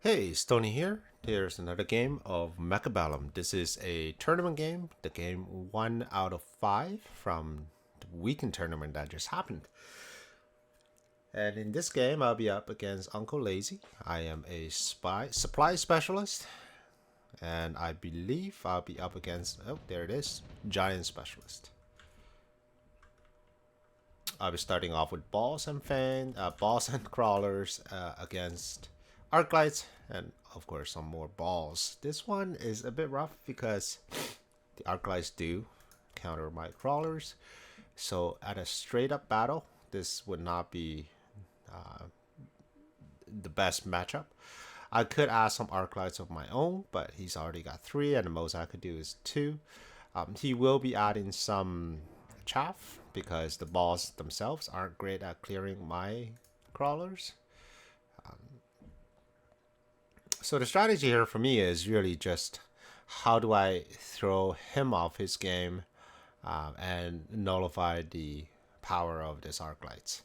Hey, Stony here. Here's another game of Mechabellum. This is a tournament game, the game 1 out of 5 from the weekend tournament that just happened. And in this game, I'll be up against Uncle Lazy. I am a supply specialist, and I believe I'll be up against, oh, there it is, Giant Specialist. I'll be starting off with balls and crawlers against arclights, and of course some more balls. This one is a bit rough because the arclights do counter my crawlers. So at a straight up battle, this would not be the best matchup. I could add some arclights of my own, but he's already got 3, and the most I could do is 2. He will be adding some chaff because the balls themselves aren't great at clearing my crawlers. So the strategy here for me is really just how do I throw him off his game and nullify the power of this arclights.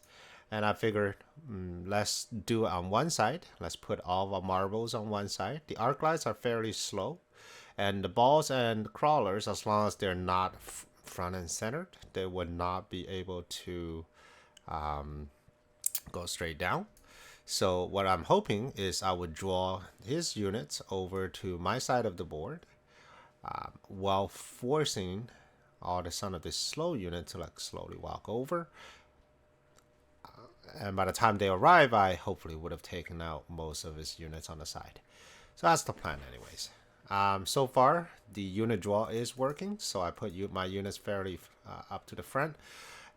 And I figured, let's do it on one side. Let's put all of our marbles on one side. The arclights are fairly slow, and the balls and crawlers, as long as they're not front and centered, they would not be able to go straight down. So what I'm hoping is I would draw his units over to my side of the board while forcing all the son of this slow unit to like slowly walk over. And by the time they arrive, I hopefully would have taken out most of his units on the side. So that's the plan anyways. So far, the unit draw is working. So I put my units fairly up to the front.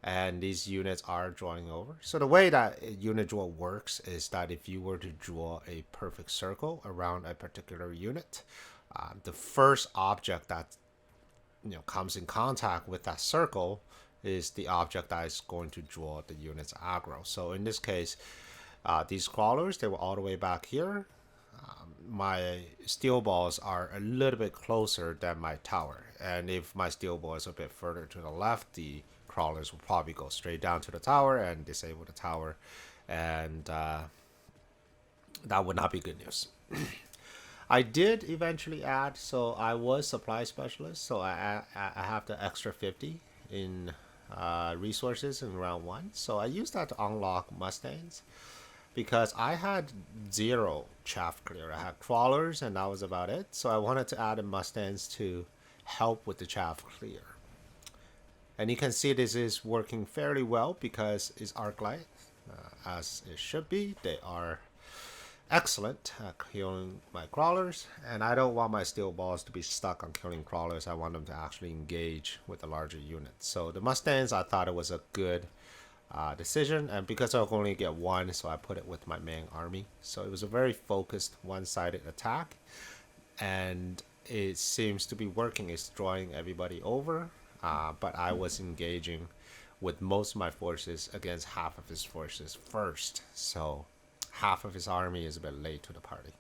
And these units are drawing over. So the way that unit draw works is that if you were to draw a perfect circle around a particular unit, the first object that comes in contact with that circle is the object that is going to draw the unit's aggro. So in this case, these crawlers, they were all the way back here. My steel balls are a little bit closer than my tower, and if my steel ball is a bit further to the left, the crawlers will probably go straight down to the tower and disable the tower, and that would not be good news. I did eventually add, so I was supply specialist, so I have the extra 50 in resources in round 1, so I used that to unlock Mustangs because I had 0 chaff clear. I had crawlers and that was about it, so I wanted to add the Mustangs to help with the chaff clear. And you can see this is working fairly well because it's arclight, as it should be. They are excellent at killing my crawlers, and I don't want my steel balls to be stuck on killing crawlers. I want them to actually engage with the larger units. So the Mustangs, I thought it was a good decision, and because I could only get 1, so I put it with my main army. So it was a very focused one-sided attack, and it seems to be working. It's drawing everybody over. But I was engaging with most of my forces against half of his forces first. So half of his army is a bit late to the party.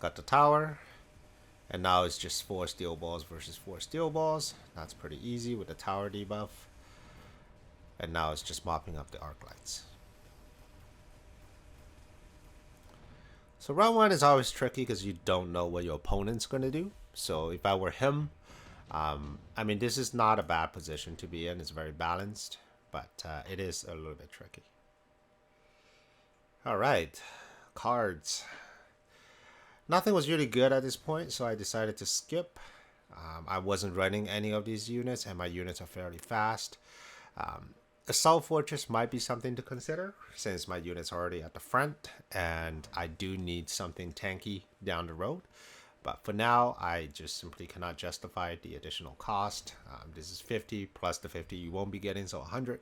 Got the tower. And now it's just 4 steel balls versus 4 steel balls. That's pretty easy with the tower debuff. And now it's just mopping up the arclights. So round 1 is always tricky because you don't know what your opponent's going to do. So if I were him, I mean, this is not a bad position to be in. It's very balanced, but it is a little bit tricky. All right, cards. Nothing was really good at this point, so I decided to skip. I wasn't running any of these units, and my units are fairly fast. Assault Fortress might be something to consider since my unit's are already at the front and I do need something tanky down the road. But for now, I just simply cannot justify the additional cost. This is 50 plus the 50 you won't be getting, so 100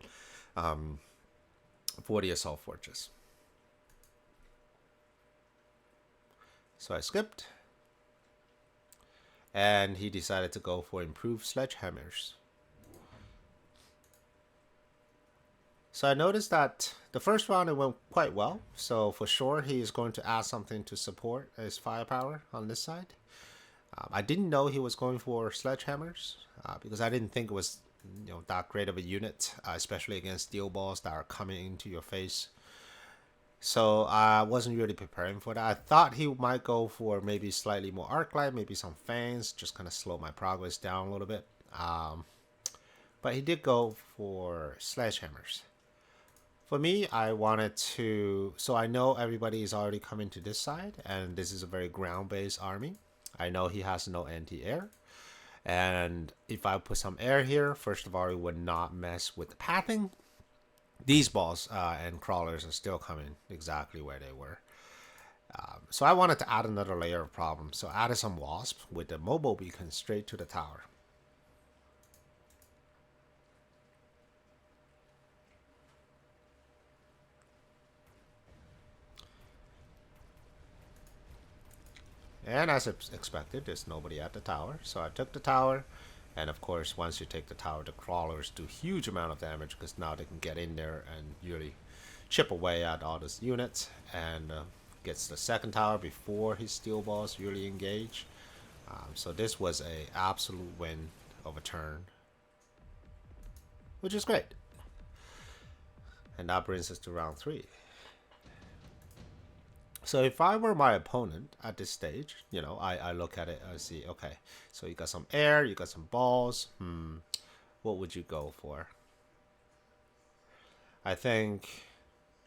for the Assault Fortress. So I skipped. And he decided to go for improved sledgehammers. So I noticed that the first round it went quite well. So for sure he is going to add something to support his firepower on this side. I didn't know he was going for sledgehammers because I didn't think it was that great of a unit, especially against steel balls that are coming into your face. So I wasn't really preparing for that. I thought he might go for maybe slightly more arc light, maybe some fans, just kind of slow my progress down a little bit. But he did go for sledgehammers. For me, I wanted to, so I know everybody is already coming to this side, and this is a very ground-based army. I know he has no anti-air, and if I put some air here, first of all, it would not mess with the pathing. These balls and crawlers are still coming exactly where they were. So I wanted to add another layer of problem. So I added some wasps with the mobile beacon straight to the tower. And as expected, there's nobody at the tower. So I took the tower. And of course, once you take the tower, the crawlers do huge amount of damage because now they can get in there and really chip away at all these units. And gets the second tower before his steel balls really engage. So this was a absolute win of a turn, which is great. And that brings us to round 3. So if I were my opponent at this stage, I look at it, I see, okay, so you got some air, you got some balls. What would you go for? I think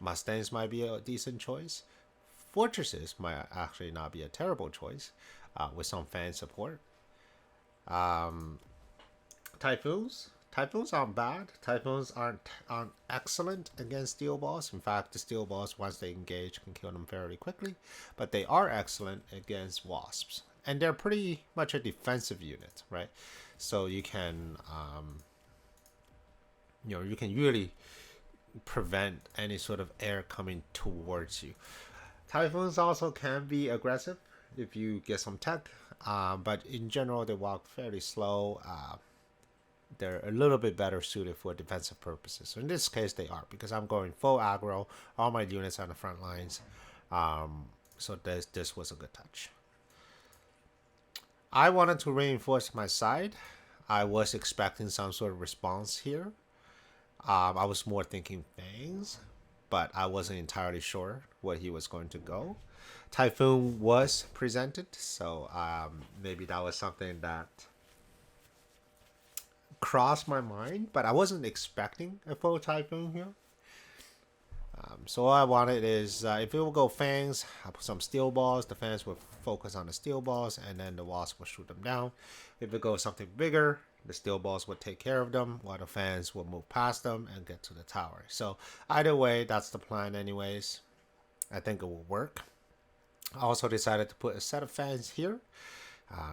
Mustangs might be a decent choice. Fortresses might actually not be a terrible choice with some fan support. Typhoons? Typhoons aren't bad. Typhoons aren't excellent against steel balls. In fact, the steel balls, once they engage, can kill them fairly quickly. But they are excellent against wasps. And they're pretty much a defensive unit, right? So you can, you can really prevent any sort of air coming towards you. Typhoons also can be aggressive if you get some tech, but in general, they walk fairly slow. They're a little bit better suited for defensive purposes. So in this case, they are, because I'm going full aggro, all my units on the front lines. So this was a good touch. I wanted to reinforce my side. I was expecting some sort of response here. I was more thinking fangs, but I wasn't entirely sure where he was going to go. Typhoon was presented, so maybe that was something that crossed my mind, but I wasn't expecting a full Typhoon here. So all I wanted is, if it will go fangs, I'll put some steel balls. The fans will focus on the steel balls, and then the wasp will shoot them down. If it goes something bigger, the steel balls will take care of them, while the fans will move past them and get to the tower. So either way, that's the plan anyways. I think it will work. I also decided to put a set of fans here.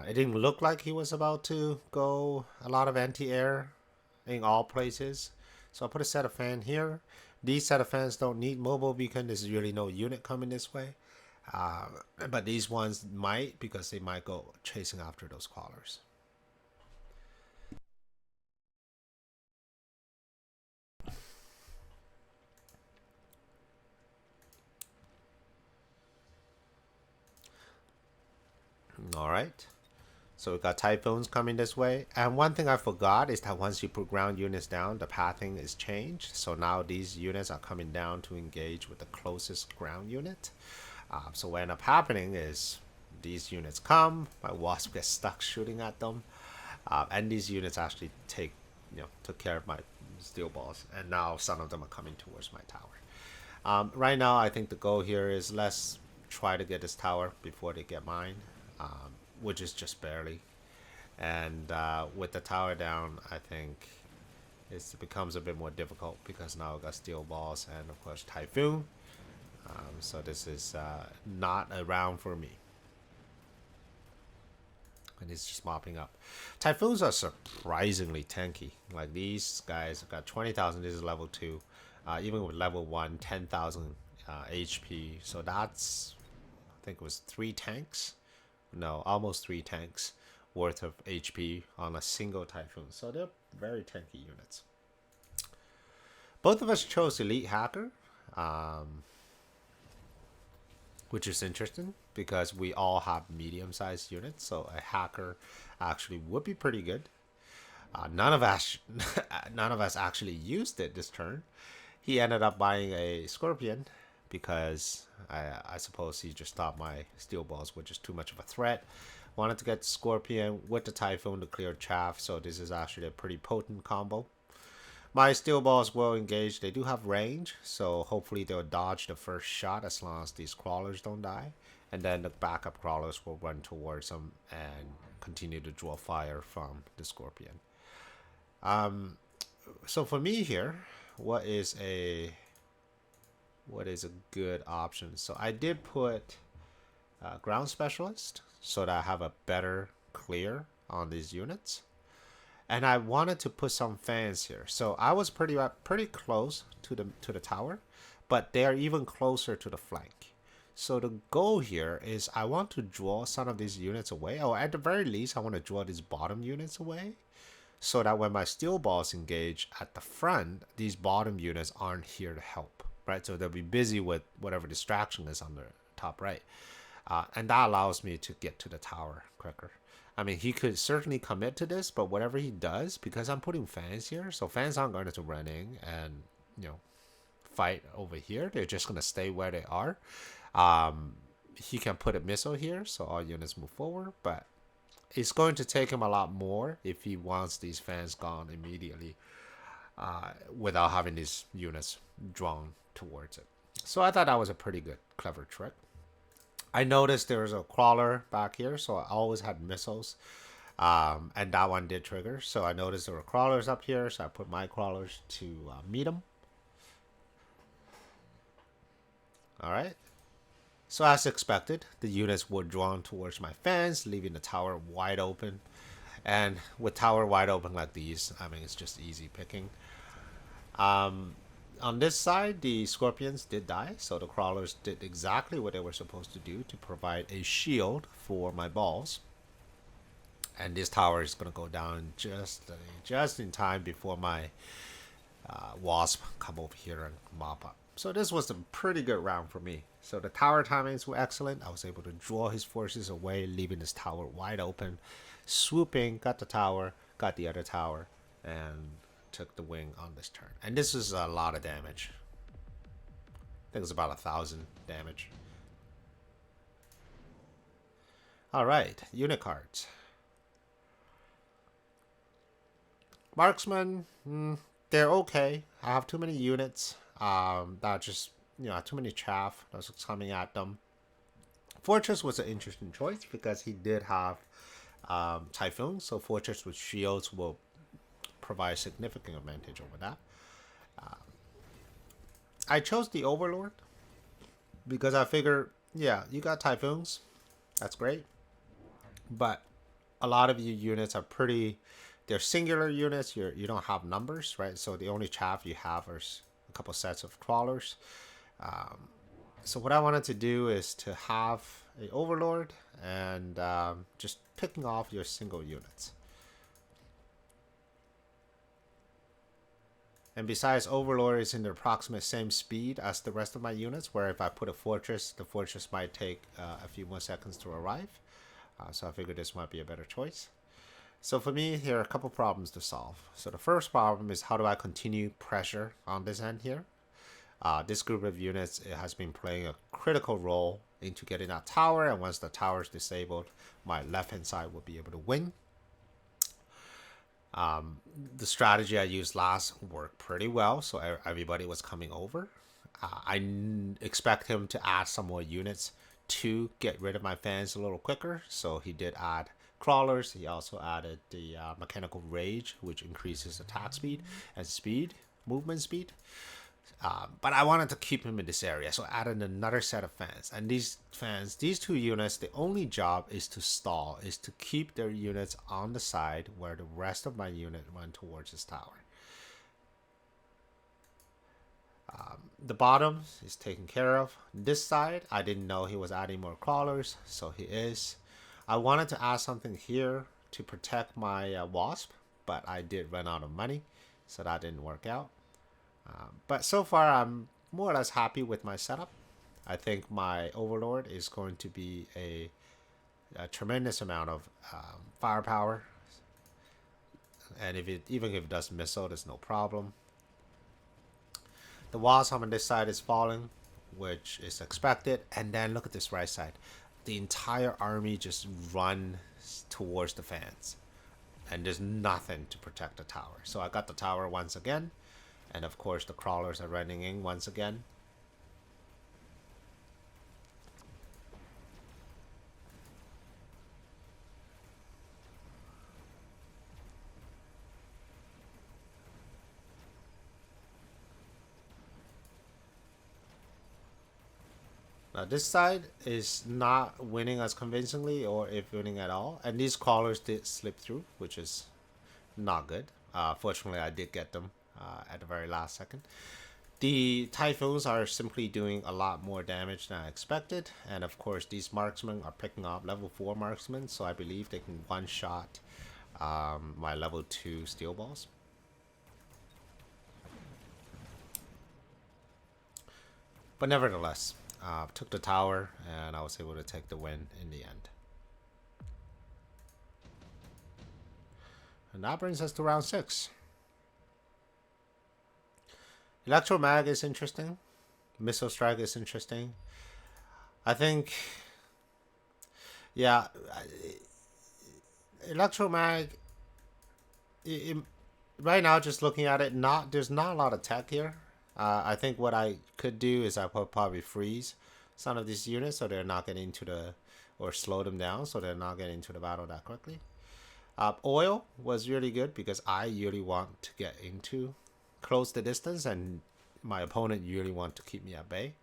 It didn't look like he was about to go a lot of anti-air in all places. So I put a set of fan here. These set of fans don't need mobile beacon. There's really no unit coming this way. But these ones might, because they might go chasing after those crawlers. All right. So we got typhoons coming this way. And one thing I forgot is that once you put ground units down, the pathing is changed. So now these units are coming down to engage with the closest ground unit. So what ends up happening is these units come, my wasp gets stuck shooting at them. And these units actually took care of my steel balls. And now some of them are coming towards my tower. Right now, I think the goal here is let's try to get this tower before they get mine. Which is just barely. And with the tower down, I think it becomes a bit more difficult because now I've got steel balls and of course typhoon. So this is not a round for me. And it's just mopping up. Typhoons are surprisingly tanky. Like these guys have got 20,000. This is level 2. Even with level 1, 10,000 HP. So that's, I think it was 3 tanks. No, almost 3 tanks worth of HP on a single Typhoon. So they're very tanky units. Both of us chose Elite Hacker, which is interesting because we all have medium-sized units. So a Hacker actually would be pretty good. None of us actually used it this turn. He ended up buying a scorpion because I suppose he just thought my steel balls were just too much of a threat. Wanted to get scorpion with the typhoon to clear chaff, so this is actually a pretty potent combo. My steel balls will engage. They do have range, so hopefully they'll dodge the first shot as long as these crawlers don't die. And then the backup crawlers will run towards them and continue to draw fire from the scorpion. So for me here, what is a good option? So I did put ground specialist so that I have a better clear on these units. And I wanted to put some fans here. So I was pretty close to the tower, but they are even closer to the flank. So the goal here is I want to draw some of these units away, or at the very least, I want to draw these bottom units away, so that when my steel balls engage at the front, these bottom units aren't here to help, right? So they'll be busy with whatever distraction is on the top right. And that allows me to get to the tower quicker. I mean, he could certainly commit to this, but whatever he does, because I'm putting fans here, so fans aren't going to run in and, fight over here. They're just going to stay where they are. He can put a missile here, so all units move forward, but it's going to take him a lot more if he wants these fans gone immediately without having these units drawn towards it. So I thought that was a pretty good, clever trick. I noticed there was a crawler back here, so I always had missiles. And that one did trigger. So I noticed there were crawlers up here, so I put my crawlers to meet them. Alright. So as expected, the units were drawn towards my fans, leaving the tower wide open. And with tower wide open like these, I mean, it's just easy picking. On this side, the scorpions did die, so the crawlers did exactly what they were supposed to do to provide a shield for my balls. And this tower is going to go down just in time before my wasp come over here and mop up. So this was a pretty good round for me. So the tower timings were excellent. I was able to draw his forces away, leaving this tower wide open. Swooping, got the tower, got the other tower, and took the wing on this turn. And this is a lot of damage. I think it's about 1,000 damage. Alright, unit cards. Marksman, they're okay. I have too many units that just, too many chaff that's coming at them. Fortress was an interesting choice because he did have Typhoon, so Fortress with shields will provide significant advantage over that. I chose the Overlord because I figure, yeah, you got Typhoons, that's great, but a lot of your units are they're singular units. You don't have numbers, right? So the only chaff you have is a couple sets of crawlers. So what I wanted to do is to have a Overlord and just picking off your single units. And besides, Overlord is in the approximate same speed as the rest of my units, where if I put a Fortress, the Fortress might take a few more seconds to arrive. So I figured this might be a better choice. So for me, here are a couple problems to solve. So the first problem is, how do I continue pressure on this end here? This group of units, it has been playing a critical role into getting that tower, and once the tower is disabled, my left-hand side will be able to win. The strategy I used last worked pretty well, so everybody was coming over. I expect him to add some more units to get rid of my fans a little quicker, so he did add crawlers. He also added the mechanical rage, which increases attack speed and movement speed. But I wanted to keep him in this area, so I added another set of fans. And these two units, the only job is to stall, is to keep their units on the side where the rest of my unit run towards this tower. The bottom is taken care of. This side, I didn't know he was adding more crawlers, so he is. I wanted to add something here to protect my wasp, but I did run out of money, so that didn't work out. But so far, I'm more or less happy with my setup. I think my Overlord is going to be a tremendous amount of firepower. and even if it does missile, there's no problem. The wasp on this side is falling, which is expected. And then look at this right side. The entire army just runs towards the fans. And there's nothing to protect the tower. So I got the tower once again. And of course the crawlers are running in once again. Now this side is not winning as convincingly, or if winning at all. And these crawlers did slip through, which is not good. Fortunately, I did get them at the very last second. The typhoons are simply doing a lot more damage than I expected. And of course, these marksmen are picking up level 4 marksmen. So I believe they can one-shot my level 2 steel balls. But nevertheless, took the tower, and I was able to take the win in the end. And that brings us to round 6. Electromag is interesting. Missile Strike is interesting. I think, yeah, Electromag, right now, just looking at it, there's not a lot of tech here. I think what I could do is I would probably freeze some of these units so they're not getting into the, or slow them down so they're not getting into the battle that quickly. Oil was really good because I really want to get into close the distance, and my opponent really want to keep me at bay.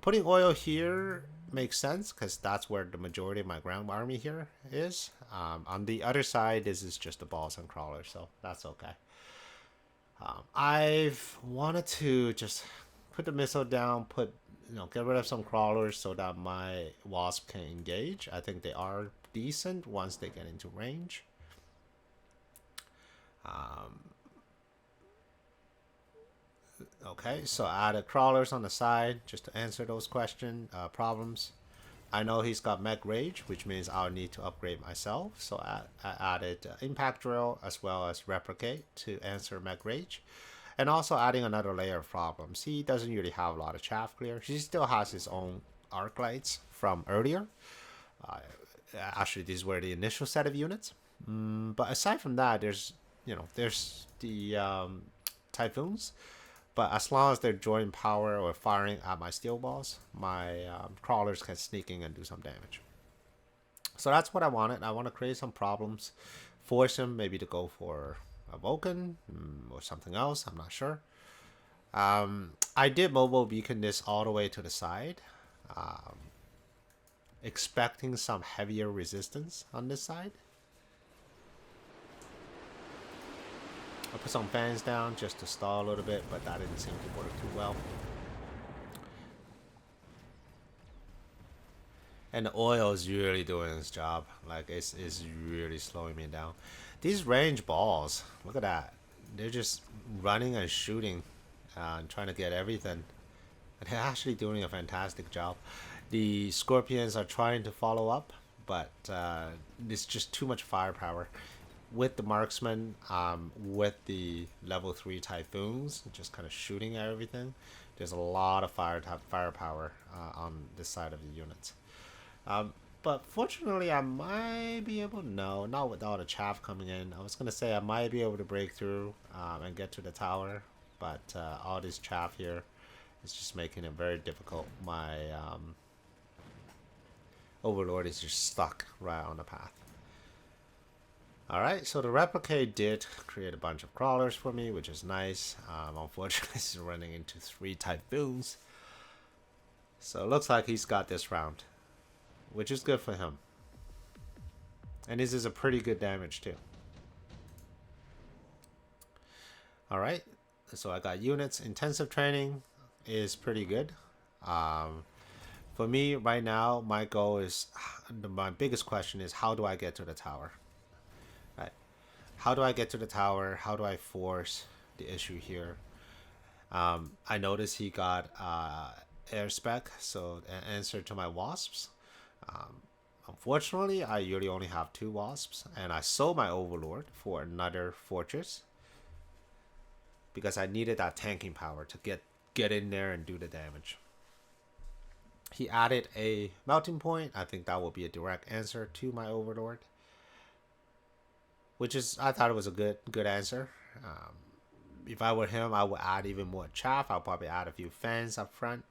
Putting oil here makes sense because that's where the majority of my ground army here is. On the other side, this is just the balls and crawlers, so that's okay. I've wanted to just put the missile down, get rid of some crawlers so that my wasp can engage. I think they are decent once they get into range. Okay, so I added crawlers on the side just to answer those problems. I know he's got mech rage, which means I'll need to upgrade myself. So I added impact drill as well as replicate to answer mech rage. And also adding another layer of problems. He doesn't really have a lot of chaff clear. He still has his own arc lights from earlier. Actually, these were the initial set of units. But aside from that, there's the typhoons. But as long as they're drawing power or firing at my steel balls, my crawlers can sneak in and do some damage. So that's what I wanted. I want to create some problems, force him maybe to go for a Vulcan or something else. I'm not sure. I did mobile beacon this all the way to the side, expecting some heavier resistance on this side. I put some fans down just to stall a little bit, but that didn't seem to work too well. And the oil is really doing its job. Like, it's really slowing me down. These range balls, look at that. They're just running and shooting and trying to get everything. And they're actually doing a fantastic job. The scorpions are trying to follow up, but it's just too much firepower. With the marksman, with the level 3 typhoons, just kind of shooting at everything, there's a lot of firepower on this side of the units. But fortunately, I might be able to, no, not with all the chaff coming in. I was going to say I might be able to break through and get to the tower, but all this chaff here is just making it very difficult. My Overlord is just stuck right on the path. Alright, so the replicate did create a bunch of crawlers for me, which is nice. Unfortunately, he's running into 3 typhoons. So it looks like he's got this round, which is good for him. And this is a pretty good damage too. Alright, so I got units. Intensive training is pretty good. For me right now, my goal is, my biggest question is, how do I get to the tower? Right? How do I get to the tower? How do I force the issue here? I noticed he got air spec, so an answer to my wasps. Unfortunately, I usually only have 2 wasps, and I sold my overlord for another fortress because I needed that tanking power to get in there and do the damage. He added a melting point. I think that will be a direct answer to my overlord, which is, I thought it was a good answer. If I were him, I would add even more chaff. I'll probably add a few fans up front.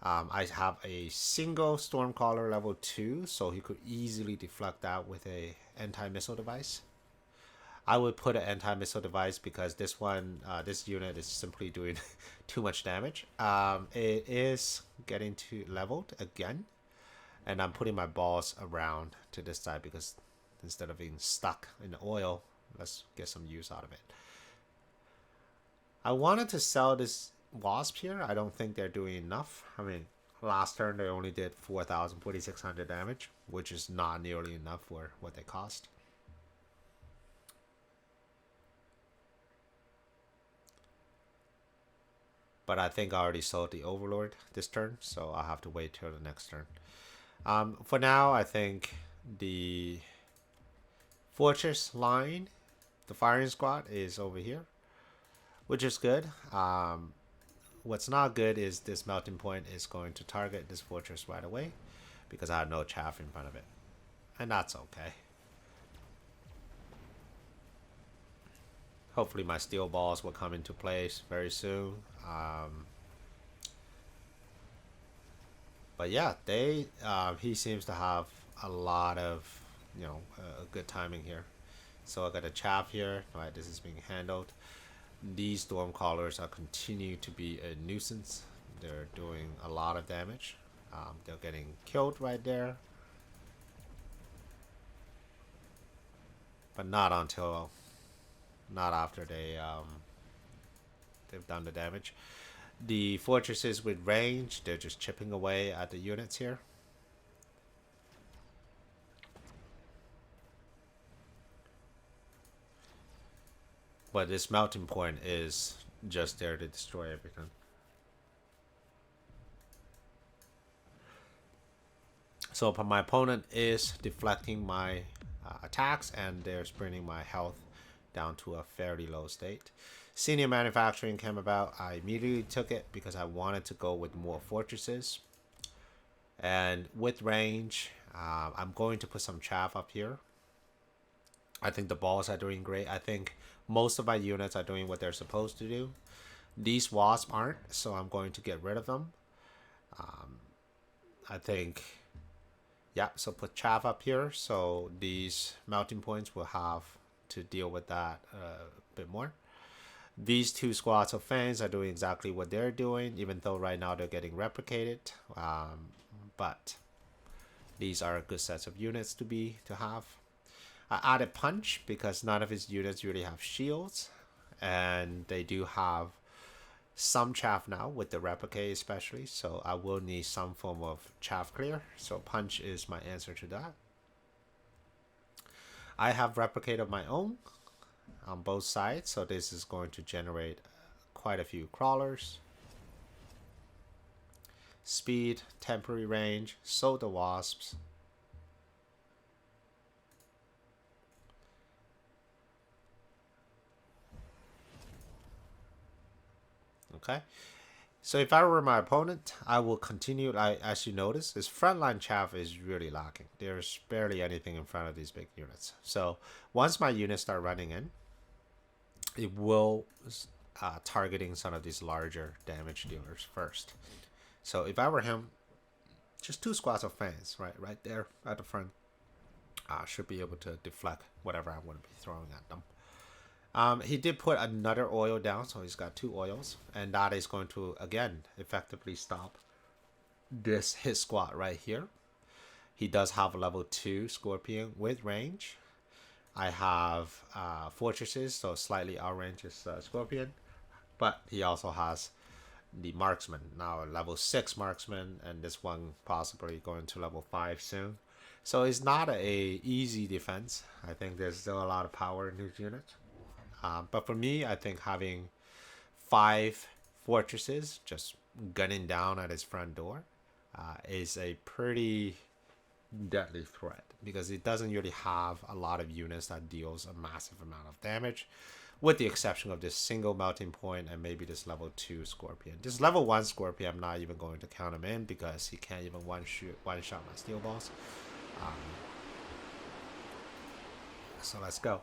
I have a single Stormcaller level 2, so he could easily deflect that with a anti-missile device. I would put an anti-missile device because this unit is simply doing too much damage. It is getting to leveled again, and I'm putting my balls around to this side because instead of being stuck in the oil, let's get some use out of it. I wanted to sell this wasp here. I don't think they're doing enough. I mean, last turn they only did 4,600 damage, which is not nearly enough for what they cost. But I think I already sold the Overlord this turn, so I'll have to wait till the next turn. For now, I think the Fortress line, the firing squad, is over here, which is good. What's not good is this melting point is going to target this fortress right away because I have no chaff in front of it. And that's okay. Hopefully my steel balls will come into place very soon. But yeah, he seems to have a lot of, good timing here. So I got a chaff here. Right, this is being handled. These storm callers are continue to be a nuisance. They're doing a lot of damage. They're getting killed right there. But not after they've done the damage. The fortresses with range, they're just chipping away at the units here. But this melting point is just there to destroy everything. So my opponent is deflecting my attacks, and they're bringing my health down to a fairly low state. Senior manufacturing came about. I immediately took it because I wanted to go with more fortresses. And with range, I'm going to put some chaff up here. I think the balls are doing great. I think most of my units are doing what they're supposed to do. These wasps aren't, so I'm going to get rid of them. I think, yeah, so put chaff up here. So these melting points will have to deal with that a bit more. These 2 squads of fans are doing exactly what they're doing, even though right now they're getting replicated. But these are good sets of units to have. I added punch because none of his units really have shields, and they do have some chaff now with the replicate especially, so I will need some form of chaff clear. So punch is my answer to that. I have replicate of my own on both sides, so this is going to generate quite a few crawlers. Speed, temporary range, sold the wasps. Okay, so if I were my opponent, I will continue. As you notice, his frontline chaff is really lacking. There's barely anything in front of these big units. So once my units start running in, it will targeting some of these larger damage dealers first. So if I were him, just 2 squads of fans right there at the front should be able to deflect whatever I want to be throwing at them. He did put another oil down, so he's got 2 oils, and that is going to again effectively stop his squad right here. He does have a level 2 scorpion with range. I have fortresses, so slightly outranges scorpion, but he also has the marksman, now a level 6 marksman, and this one possibly going to level 5 soon. So it's not a easy defense. I think there's still a lot of power in these units. But for me, I think having 5 fortresses just gunning down at his front door is a pretty deadly threat because it doesn't really have a lot of units that deals a massive amount of damage, with the exception of this single melting point and maybe this level 2 Scorpion. This level 1 Scorpion, I'm not even going to count him in because he can't even one shot my steel balls. So let's go.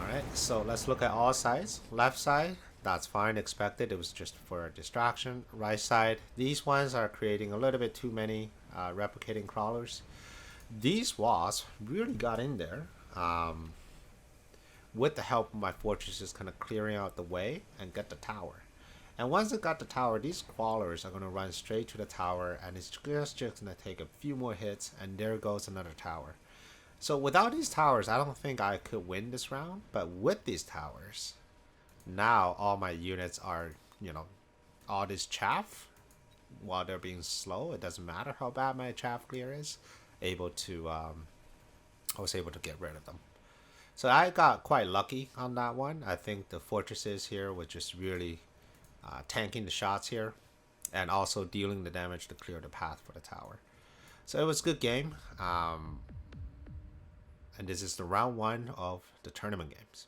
Alright, so let's look at all sides. Left side, that's fine, expected. It was just for a distraction. Right side, these ones are creating a little bit too many replicating crawlers. These walls really got in there. With the help of my fortresses kind of clearing out the way and get the tower. And once it got the tower, these crawlers are going to run straight to the tower, and it's just going to take a few more hits, and there goes another tower. So without these towers, I don't think I could win this round. But with these towers, now all my units are, all this chaff, while they're being slow, it doesn't matter how bad my chaff clear is, I was able to get rid of them. So I got quite lucky on that one. I think the fortresses here were just really tanking the shots here, and also dealing the damage to clear the path for the tower. So it was a good game. And this is the round 1 of the tournament games.